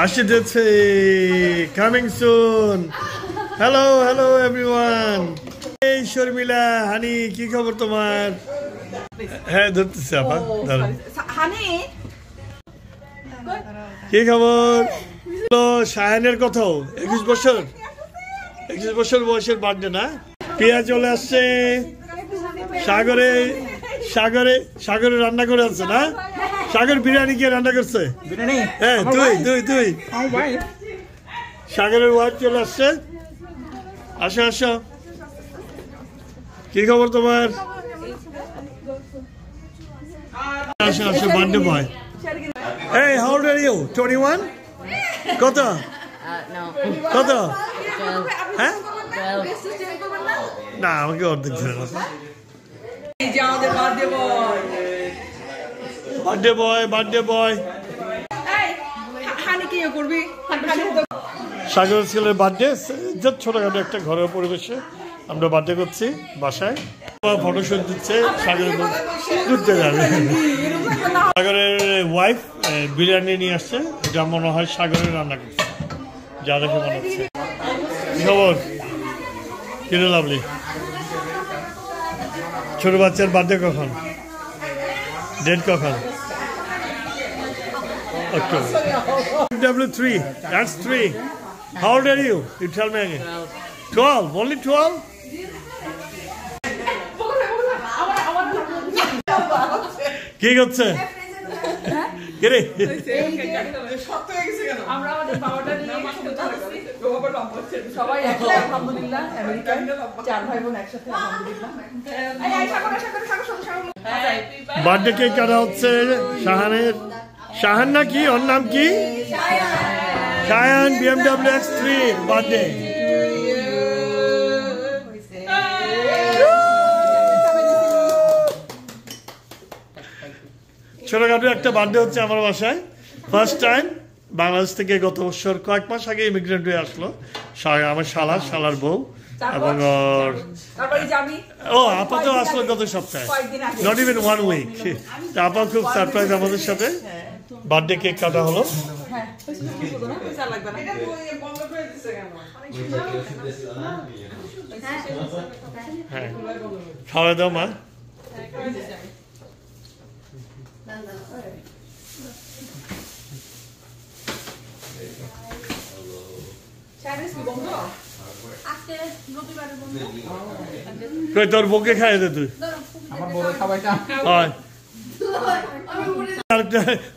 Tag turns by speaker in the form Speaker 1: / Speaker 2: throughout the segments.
Speaker 1: আসতেছে coming soon hello hello everyone এই শর্মিলা হানি কি খবর তোমার হ্যাঁ ধরতেছে আপা ধরো
Speaker 2: হানি
Speaker 1: কি খবর শাহানের কথাও 21 বছর বয়সের বার্থডে না পিয়া চলে আসছে সাগরে সাগরে সাগরে রান্না করে আছে না সাগর বিরিয়ানি কে রান্না করছে
Speaker 3: বিরিয়ানি
Speaker 1: হ্যাঁ তুই সাগরের ওয়াইফ চলে আসছে আসো আসো কি খবর তোমার আসো আসো birthday boy Hey, how old are you? 21? কত? কত? হ্যাঁ? না আমাকে অর্ধেক ধরে না বার্থডে বয় সাগর ছেলের বার্থডে ছোটখাটো একটা ঘরের পরিবেশে আমরা বার্থডে করছি বাসায় ফটোশুট দিচ্ছে সাগরের ঘুরতে যাবে সাগরের ওয়াইফ বিরিয়ানি নিয়ে আসছে যা মনে হয় সাগরের রান্না করছে যা দেখে মনে হচ্ছে খবর কিনে লাভলি ছোট বাচ্চার বার্থডে কখন ডেট কখন October. W3 that's 3 how old are you tell me again 12 only 12 কি করছে কে
Speaker 2: আমরা আমাদের বাবাটা নিয়ে সবাই একসাথে আলহামদুলিল্লাহ আমেরিকায় চার ভাই বোন একসাথে আলহামদুলিল্লাহ
Speaker 1: বার্থডে কেক কাটা হচ্ছে শাহানের শাহান না কি ওর নাম কি শায়ান BMW X3 বার্থডে ছোটখাটো একটা বার্থডে হচ্ছে আমার বাসায় ফার্স্ট টাইম বাংলাদেশ থেকে গত বছর কয়েক মাস আগে ইমিগ্রেন্ট হয়ে আসলো আমার শালার বউ এবং আপাতত আসলো গত সপ্তাহে নট ইভেন 1 উইক আপা খুব সারপ্রাইজ আমাদের সাথে বার্থডে কেক কাটা হলো হ্যাঁ খাওয়া দাও মা তোর বউকে খাই দে তুই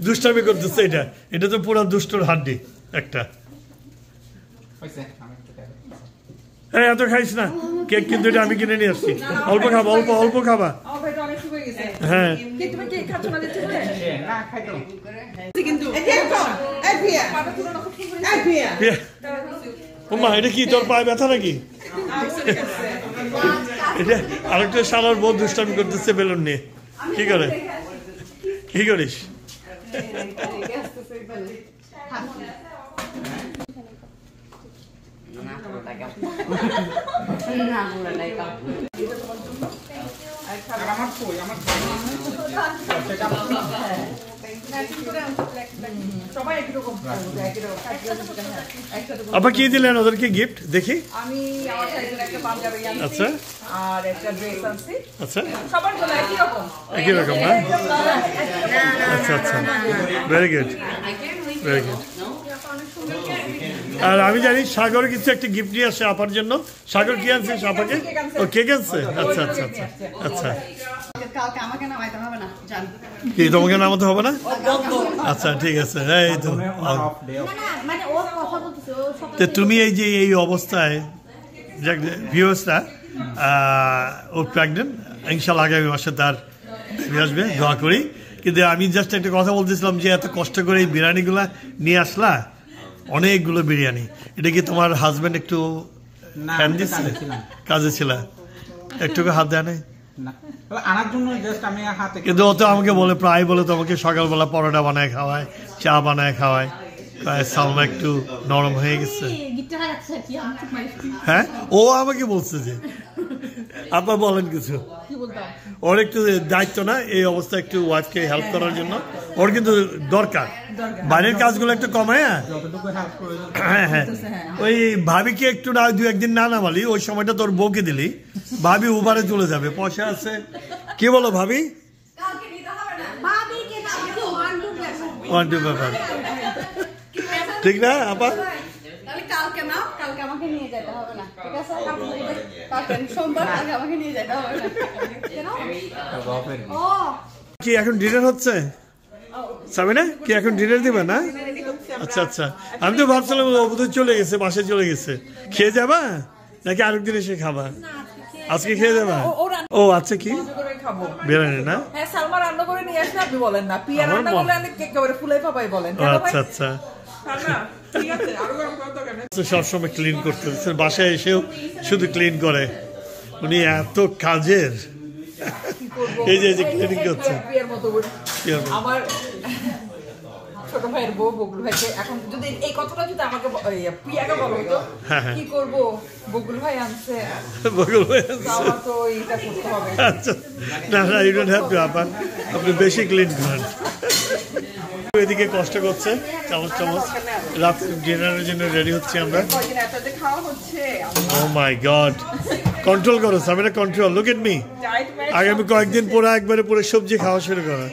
Speaker 1: দুষ্টামি করতেছে এটা তো পুরো দুষ্টর হাড্ডি একটা এত খাইস না কেক কিন্তু এটা আমি কিনে নিয়ে আসছি অল্প খাবা অল্প খাবা হ্যাঁ এটা কি তোর পায়ে ব্যথা নাকি এটা আরেকটা শালার বউ দুষ্টামি করতেছে বেলুন নিয়ে কি করিস আপা কি দিলেন ওদেরকে গিফট দেখি
Speaker 2: আমি আমার সাইজের একটা পাঞ্জাবি আনছি
Speaker 1: আচ্ছা
Speaker 2: আর একটা ড্রেস আনছি
Speaker 1: আচ্ছা
Speaker 2: সবার জন্য একই রকম
Speaker 1: না আচ্ছা ভেরি গুড আর আমি জানি সাগর কিছু একটা গিফট নিয়ে আসছে আপার জন্য সাগর কি আনছে আপাকে ও কেক আনছে আচ্ছা কি তোমাকে নামাতে হবে না আচ্ছা ঠিক আছে এই তো তুমি এই যে এই অবস্থায় ভিউয়ার্সরা ও প্রেগনেন্ট ইনশাআল্লাহ আগামী মাসে তার বেবি আসবে দোয়া করি কিন্তু আমি জাস্ট একটা কথা বলতেছিলাম যে এত কষ্ট করে এই বিরিয়ানিগুলা নিয়ে আসলা অনেকগুলো বিরিয়ানি এটা কি তোমার হাজবেন্ড একটু হ্যান্ড দিচ্ছে কাজে ছিল একটু হাত দেয় নাই কিন্তু ও তো আমাকে বলে প্রায় বলে তোমাকে সকালবেলা পরোটা বানায় খাওয়ায় চা বানায় খাওয়ায় সালমা একটু নরম হয়ে গেছে হ্যাঁ ও আমাকে বলছে যে আপনার বলেন কিছু ওর একটু দায়িত্ব না এই অবস্থা একটু ওয়াইফকে হেল্প করার জন্য ওর কিন্তু দরকার বাড়ির কাজগুলো একটু কমায়।
Speaker 3: যতটুকু হেল্প করে
Speaker 1: হ্যাঁ হ্যাঁ, ওই ভাবিকে একটু না 2 একদিন না নামালি, ওই সময়টা তোর বউকে দিলি, ভাবি উবারে চলে যাবে, পয়সা আছে। কি বলো ভাবি? ওয়ান টু ব্যাপার ঠিক না আপা?
Speaker 2: কালকে না, কালকে আমাকে নিয়ে যেতে হবে না, ঠিক আছে? কালকে সোমবার, কালকে আমাকে নিয়ে যেতে হবে না। ও
Speaker 1: কি এখন ডিনার হচ্ছে সাবিনা? কি এখন ডিনার দিবে না? আচ্ছা আচ্ছা, আমি তো ভাবছিলাম ও বোধহয় চলে গেছে, বাসায় চলে গেছে। খেয়ে যাবা নাকি আরেকদিন এসে খাবা? আজকে খেয়ে যাবা? ও আচ্ছা, কি বিরিয়ানি না?
Speaker 2: হ্যাঁ, সালমা রান্না করে নিয়ে আসলে আপনি বলেন না, পিয়া রান্না করলে আমি একেবারে ফুলে পাপাই বলেন।
Speaker 1: আচ্ছা আচ্ছা, সবসময় ক্লিন করতে বাসায় এসেও শুধু ক্লিন করে উনি, এত কাজের। এই যে ক্লিনিং করছে
Speaker 2: আমার ছোট ভাইয়ের বউ বকুল ভাইকে, এখন যদি এই কথাটা যদি আমাকে প্রিয়াকে বলো হতো, কি করবো, বকুল ভাই আনছে,
Speaker 1: বকুল ভাই
Speaker 2: আমার তো এইটা করতে হবে।
Speaker 1: আচ্ছা, না না, ইউ ডোন্ট হ্যাভ টু আপা, আপনি বেশি ক্লিন করেন। এদিকে কষ্ট করছে, চামচ চামচ রাতের ডিনারের জন্য রেডি হচ্ছে আমরা। ও মাই গড, কন্ট্রোল করো Sabina, control. Look at me, আগামী কয়েকদিন পুরো একবারে পুরো সবজি খাওয়া শুরু করো।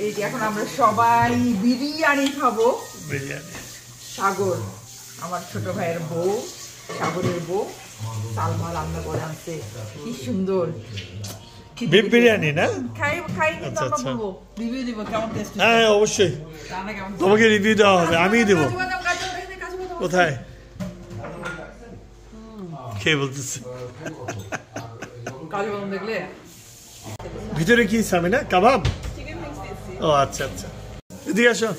Speaker 2: এই যে এখন আমরা সবাই বিরিয়ানি খাবো।
Speaker 1: বিরিয়ানি,
Speaker 2: সাগর আমার ছোট ভাইয়ের বউ, সাগরের বউ সালমা রান্না করে আনছে, কি সুন্দর
Speaker 1: বিফ বিরিয়ানি না?
Speaker 2: খাই খাই,
Speaker 1: আচ্ছা আচ্ছা,
Speaker 2: রিভিউ দিব কেমন টেস্ট।
Speaker 1: হ্যাঁ অবশ্যই তোমাকে রিভিউ দেওয়া হবে, আমিই দেবো। কোথায় খেয়ে বলতেছে
Speaker 2: কাজু বাদাম দেখলে
Speaker 1: ভিতরে কি সামিনা? কাবাব? ও আচ্ছা আচ্ছা, এদিকে আসো।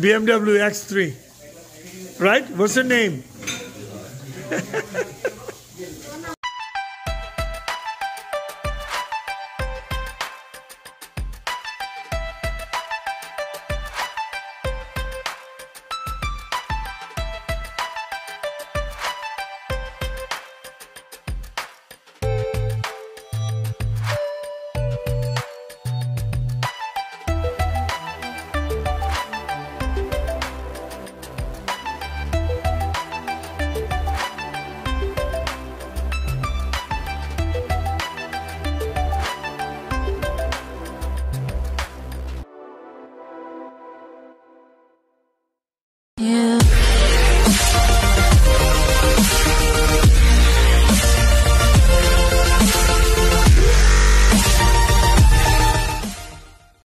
Speaker 1: BMW X3, right? What's your name?
Speaker 4: Yeah.